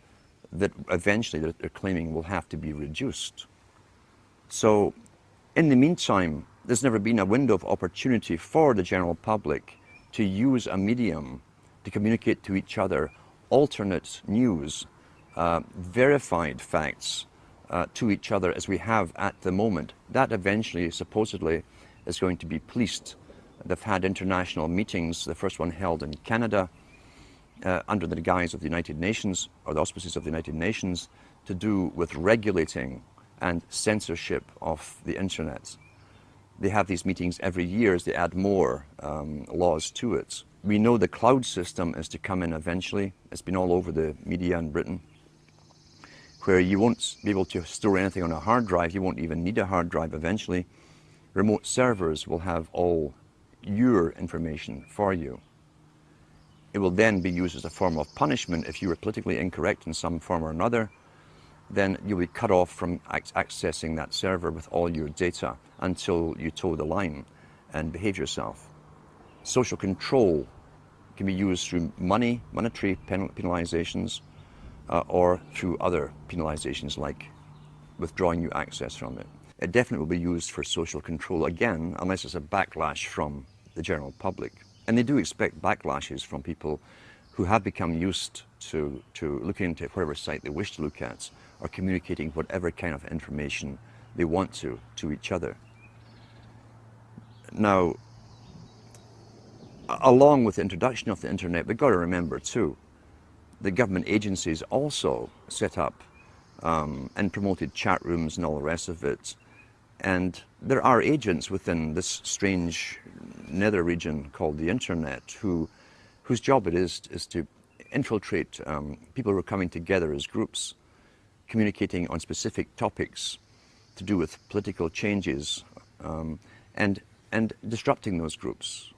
that eventually they're claiming will have to be reduced. So in the meantime, there's never been a window of opportunity for the general public to use a medium to communicate to each other alternate news, verified facts to each other as we have at the moment. That eventually, supposedly, is going to be policed. They've had international meetings, the first one held in Canada, under the guise of the United Nations, or the auspices of the United Nations, to do with regulating and censorship of the internet. They have these meetings every year as they add more laws to it. We know the cloud system is to come in eventually. It's been all over the media in Britain, where you won't be able to store anything on a hard drive. You won't even need a hard drive eventually. Remote servers will have all your information for you. It will then be used as a form of punishment if you were politically incorrect in some form or another. Then you'll be cut off from accessing that server with all your data until you toe the line and behave yourself. Social control can be used through monetary penalizations, or through other penalizations like withdrawing you access from it. It definitely will be used for social control again, unless it's a backlash from the general public. And they do expect backlashes from people who have become used to looking into whatever site they wish to look at, or communicating whatever kind of information they want to each other. Now, along with the introduction of the internet, we've got to remember too, the government agencies also set up and promoted chat rooms and all the rest of it. And there are agents within this strange nether region called the internet whose job it is to infiltrate people who are coming together as groups, communicating on specific topics to do with political changes, and disrupting those groups.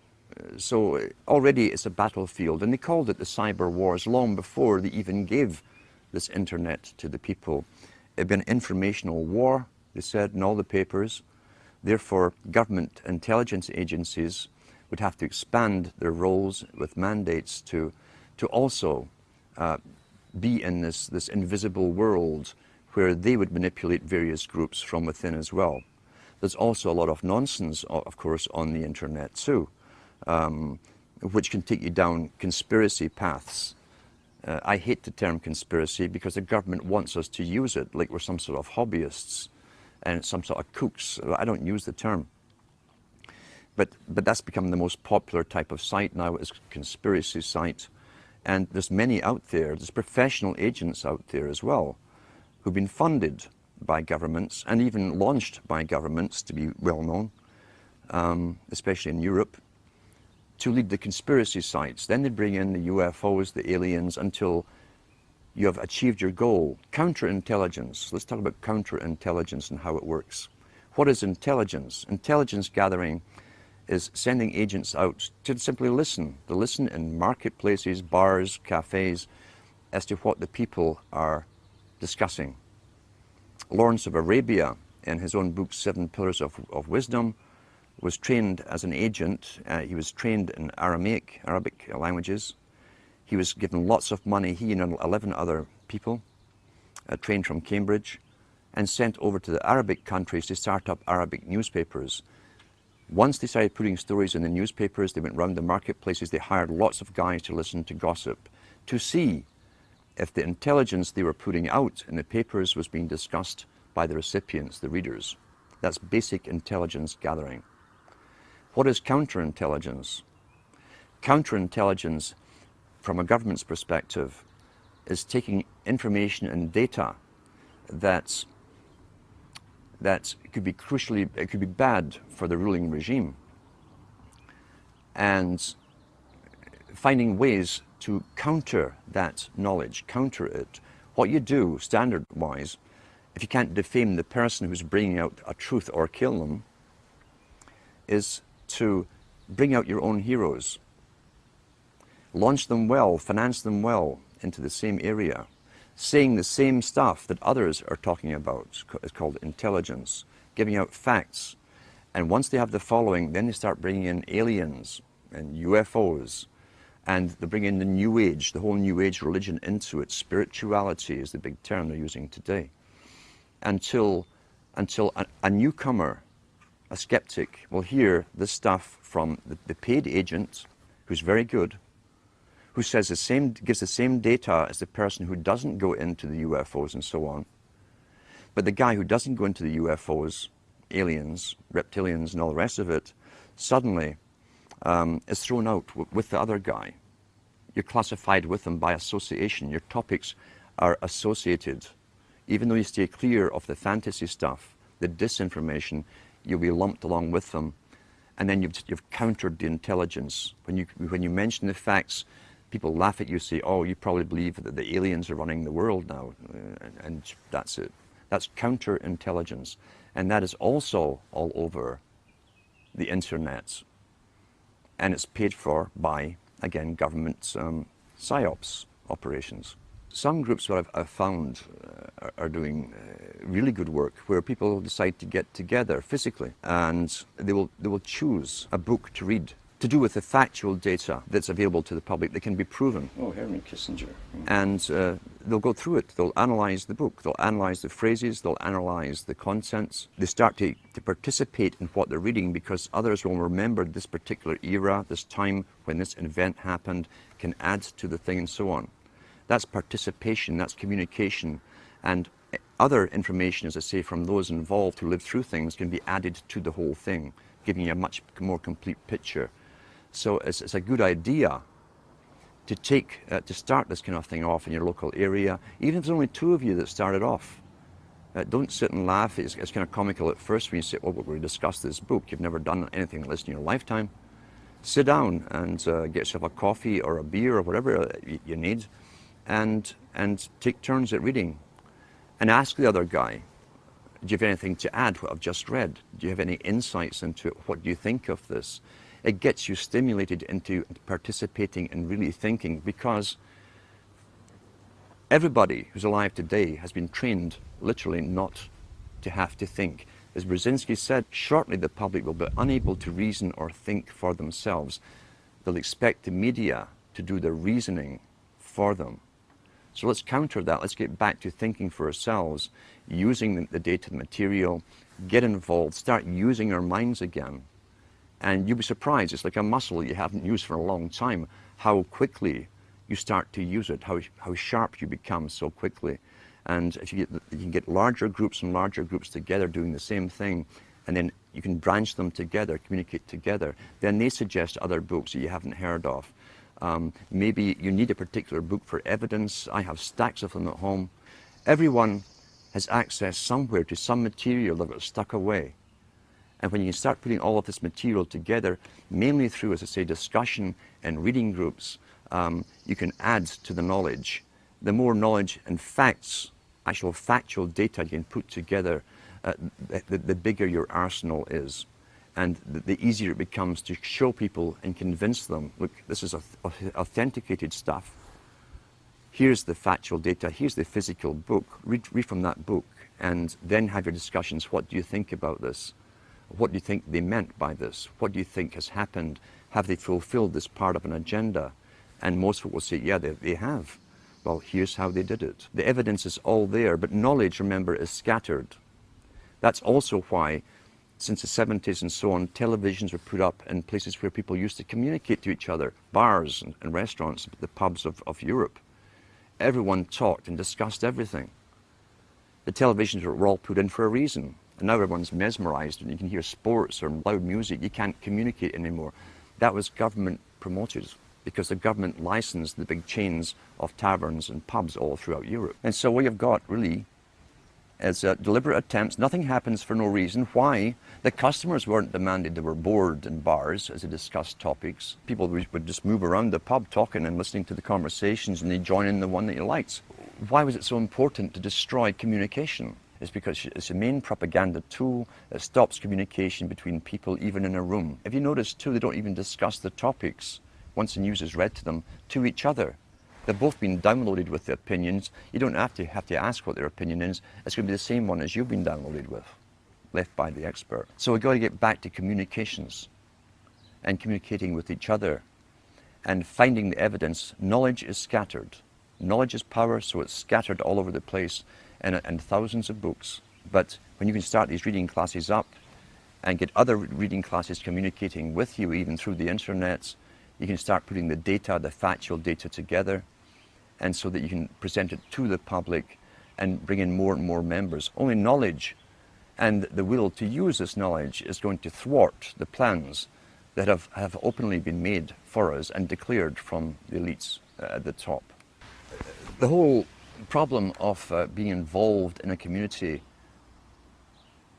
So already it's a battlefield, and they called it the cyber wars long before they even gave this internet to the people. It had been an informational war, they said in all the papers. Therefore, government intelligence agencies would have to expand their roles with mandates to also be in this invisible world where they would manipulate various groups from within as well. There's also a lot of nonsense, of course, on the internet too, which can take you down conspiracy paths. I hate the term conspiracy because the government wants us to use it like we're some sort of hobbyists and some sort of kooks. I don't use the term. But that's become the most popular type of site now, is conspiracy site. And there's many out there, there's professional agents out there as well, who've been funded by governments and even launched by governments, to be well known, especially in Europe, to lead the conspiracy sites. Then they bring in the UFOs, the aliens, until you have achieved your goal. Counterintelligence. Let's talk about counterintelligence and how it works. What is intelligence? Intelligence gathering is sending agents out to simply listen. To listen in marketplaces, bars, cafes, as to what the people are discussing. Lawrence of Arabia, in his own book, 7 Pillars of Wisdom, was trained as an agent. He was trained in Arabic languages. He was given lots of money, he and 11 other people, trained from Cambridge, and sent over to the Arabic countries to start up Arabic newspapers. Once they started putting stories in the newspapers, they went round the marketplaces, they hired lots of guys to listen to gossip, to see if the intelligence they were putting out in the papers was being discussed by the recipients, the readers. That's basic intelligence gathering. What is counterintelligence? Counterintelligence, from a government's perspective, is taking information and data that could be bad for the ruling regime, and finding ways to counter that knowledge, counter it. What you do, standard-wise, if you can't defame the person who's bringing out a truth or kill them, is to bring out your own heroes. Launch them well, finance them well into the same area. Saying the same stuff that others are talking about is called intelligence. Giving out facts. And once they have the following, then they start bringing in aliens and UFOs. And they bring in the New Age, the whole New Age religion into it. Spirituality is the big term they're using today. Until a newcomer, a skeptic, will hear this stuff from the paid agent, who's very good, who says gives the same data as the person who doesn't go into the UFOs and so on. But the guy who doesn't go into the UFOs, aliens, reptilians, and all the rest of it, suddenly is thrown out with the other guy. You're classified with them by association. Your topics are associated. Even though you stay clear of the fantasy stuff, the disinformation, you'll be lumped along with them. And then you've countered the intelligence. When you mention the facts, people laugh at you, say, oh, you probably believe that the aliens are running the world now. And that's it. That's counterintelligence. And that is also all over the internet. And it's paid for by, again, government psyops operations. Some groups that I've found are doing really good work, where people decide to get together physically, and they will choose a book to read to do with the factual data that's available to the public that can be proven. Oh, Henry Kissinger. And they'll go through it. They'll analyze the book. They'll analyze the phrases. They'll analyze the contents. They start to participate in what they're reading, because others will remember this particular era, this time when this event happened, can add to the thing and so on. That's participation, that's communication, and other information, as I say, from those involved who live through things can be added to the whole thing, giving you a much more complete picture. So it's a good idea to start this kind of thing off in your local area, even if there's only two of you that started off. Don't sit and laugh. It's kind of comical at first when you say, oh, we're going to discuss this book. You've never done anything like this in your lifetime. Sit down and get yourself a coffee or a beer or whatever you need, and take turns at reading. And ask the other guy, do you have anything to add what I've just read? Do you have any insights into it? What do you think of this? It gets you stimulated into participating and really thinking, because everybody who's alive today has been trained literally not to have to think. As Brzezinski said, shortly the public will be unable to reason or think for themselves. They'll expect the media to do the reasoning for them. So let's counter that. Let's get back to thinking for ourselves, using the data, the material, get involved, start using our minds again. And you'll be surprised, it's like a muscle you haven't used for a long time, how quickly you start to use it, how sharp you become so quickly. And if you can get larger groups and larger groups together doing the same thing, and then you can branch them together, communicate together, then they suggest other books that you haven't heard of. Maybe you need a particular book for evidence. I have stacks of them at home. Everyone has access somewhere to some material that got stuck away. And when you start putting all of this material together, mainly through, as I say, discussion and reading groups, you can add to the knowledge. The more knowledge and facts, actual factual data you can put together, the bigger your arsenal is. And the easier it becomes to show people and convince them, look, this is authenticated stuff. Here's the factual data, here's the physical book. Read from that book, and then have your discussions. What do you think about this? What do you think they meant by this? What do you think has happened? Have they fulfilled this part of an agenda? And most people will say, yeah, they have. Well, here's how they did it. The evidence is all there, but knowledge, remember, is scattered. That's also why, since the 70s and so on, televisions were put up in places where people used to communicate to each other, bars and restaurants, the pubs of Europe. Everyone talked and discussed everything. The televisions were all put in for a reason. And now everyone's mesmerized, and you can hear sports or loud music. You can't communicate anymore. That was government promoted, because the government licensed the big chains of taverns and pubs all throughout Europe. And so what you've got, really, It's deliberate attempts. Nothing happens for no reason. Why? The customers weren't demanded. They were bored in bars as they discussed topics. People would just move around the pub talking and listening to the conversations, and they'd join in the one that you liked. Why was it so important to destroy communication? It's because it's a main propaganda tool that stops communication between people, even in a room. If you notice too, they don't even discuss the topics, once the news is read to them, to each other. They've both been downloaded with the opinions. You don't have to ask what their opinion is. It's going to be the same one as you've been downloaded with, left by the expert. So we've got to get back to communications and communicating with each other and finding the evidence. Knowledge is scattered. Knowledge is power, so it's scattered all over the place and thousands of books. But when you can start these reading classes up and get other reading classes communicating with you, even through the internet, you can start putting the data, the factual data together, and so that you can present it to the public and bring in more and more members. Only knowledge and the will to use this knowledge is going to thwart the plans that have openly been made for us and declared from the elites at the top. The whole problem of being involved in a community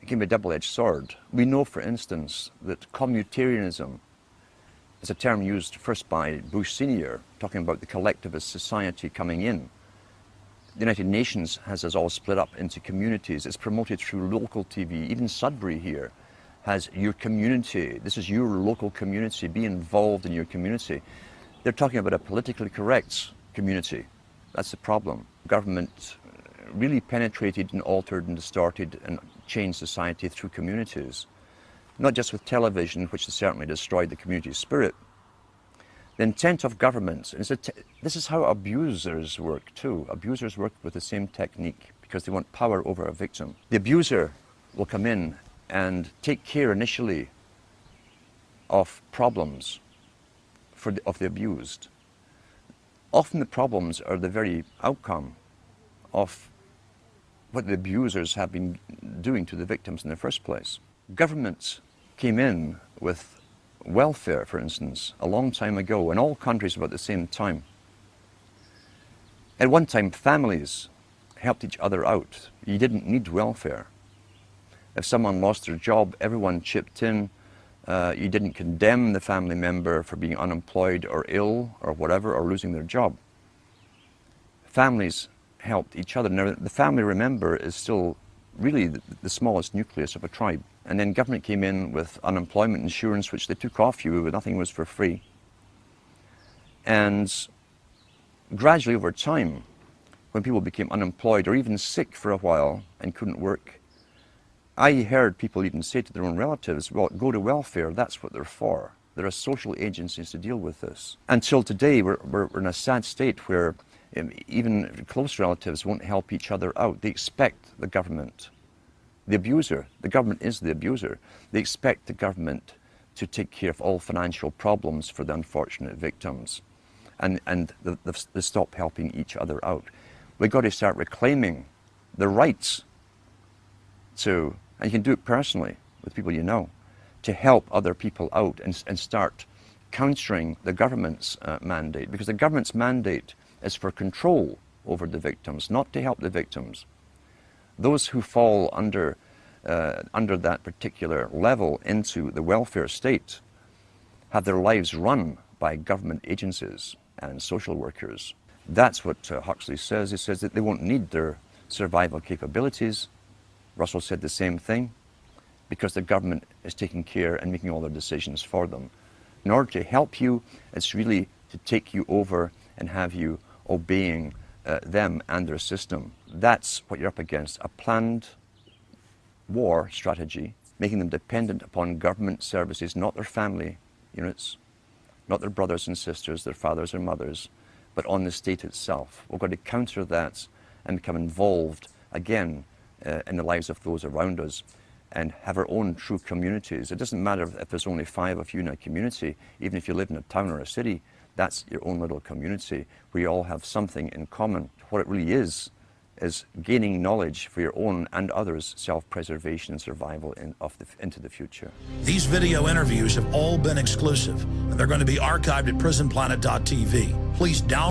can be a double-edged sword. We know, for instance, that communitarianism is a term used first by Bush Sr., talking about the collectivist society coming in. The United Nations has us all split up into communities. It's promoted through local TV. Even Sudbury here has your community. This is your local community. Be involved in your community. They're talking about a politically correct community. That's the problem. Government really penetrated and altered and distorted and changed society through communities. Not just with television, which has certainly destroyed the community spirit. The intent of governments, this is how abusers work too. Abusers work with the same technique because they want power over a victim. The abuser will come in and take care initially of problems of the abused. Often the problems are the very outcome of what the abusers have been doing to the victims in the first place. Governments came in with welfare, for instance, a long time ago, in all countries about the same time. At one time, families helped each other out. You didn't need welfare. If someone lost their job, everyone chipped in. You didn't condemn the family member for being unemployed or ill or whatever, or losing their job. Families helped each other. Now, the family, remember, is still really the smallest nucleus of a tribe. And then government came in with unemployment insurance, which they took off you, but nothing was for free. And gradually over time, when people became unemployed or even sick for a while and couldn't work, I heard people even say to their own relatives, well, go to welfare, that's what they're for. There are social agencies to deal with this. Until today, we're in a sad state where even close relatives won't help each other out. They expect the government, the abuser, the government is the abuser. They expect the government to take care of all financial problems for the unfortunate victims. And they stop helping each other out. We've got to start reclaiming the rights to, and you can do it personally with people you know, to help other people out and start countering the government's mandate. Because the government's mandate is for control over the victims, not to help the victims. Those who fall under that particular level into the welfare state have their lives run by government agencies and social workers. That's what Huxley says. He says that they won't need their survival capabilities. Russell said the same thing, because the government is taking care and making all their decisions for them. In order to help you, it's really to take you over and have you obeying them and their system. That's what you're up against, a planned war strategy, making them dependent upon government services, not their family units, not their brothers and sisters, their fathers or mothers, but on the state itself. We've got to counter that and become involved again in the lives of those around us and have our own true communities. It doesn't matter if there's only 5 of you in a community, even if you live in a town or a city, that's your own little community where you all have something in common. What it really is gaining knowledge for your own and others' self-preservation and survival into the future. These video interviews have all been exclusive, and they're going to be archived at prisonplanet.tv. Please download